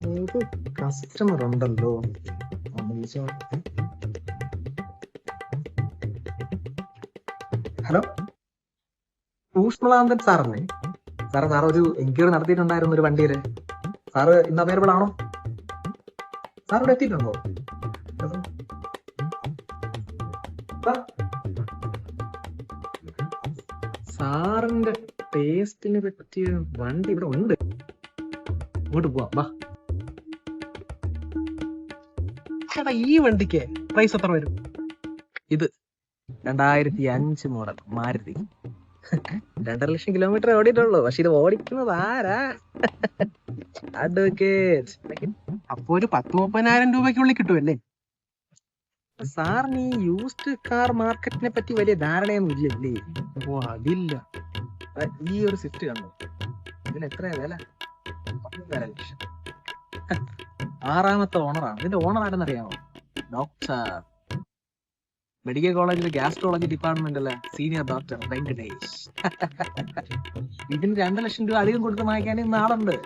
ഏത് കസ്റ്റമർ ഉണ്ടല്ലോ. ഹലോ, ഊഷ്മളാന്തൻ സാറല്ലേ? സാർ ഒരു എൻക്വയറി നടത്തിയിട്ടുണ്ടായിരുന്നു ഒരു വണ്ടിയില്. സാറ് ഇന്ന് അവൈലബിൾ ആണോ? സാർ ഇവിടെ എത്തിയിട്ടുണ്ടോ? സാറിന്റെ ടേസ്റ്റിന് പറ്റിയ വണ്ടി ഇവിടെ ഉണ്ട്. ഇങ്ങോട്ട് പോവാം, വാ. ചേട്ടാ, ഈ വണ്ടിക്ക് പ്രൈസ് എത്ര വരും? ഇത് 2005 മോഡൽ മാരുതി. 2.5 ലക്ഷം കിലോമീറ്റർ ഓടിയിട്ടുള്ളൂ. പക്ഷെ ഇത് ഓടിക്കുന്നത് ആരാ? അഡ്വക്കേറ്റ്. അപ്പൊ ഒരു 10-30,000 രൂപയ്ക്കുള്ളിൽ കിട്ടുമല്ലേ? സാറിന് ഈ യൂസ്ഡ് കാർ മാർക്കറ്റിനെ പറ്റി വലിയ ധാരണയൊന്നും ഇല്ലല്ലേ? ഓ, അതില്ല. ഈ ഒരു സ്വിഫ്റ്റ് കണ്ടോ, ഇതിന് എത്രയാ വില? 1.5 ലക്ഷം. 6ാമത്തെ ഓണറാണ്. ഇതിന്റെ ഓണർ ആരെന്നറിയാമോ? ഡോക്ടർ, മെഡിക്കൽ കോളേജിലെ ഗ്യാസ്ട്രോളജി ഡിപ്പാർട്ട്മെന്റിലെ സീനിയർ ഡോക്ടർ വെങ്കടേഷ്. ഇതിന് 2 ലക്ഷം രൂപ അധികം കൊടുത്ത് വാങ്ങിക്കാൻ ഇന്ന് ആളുണ്ട്.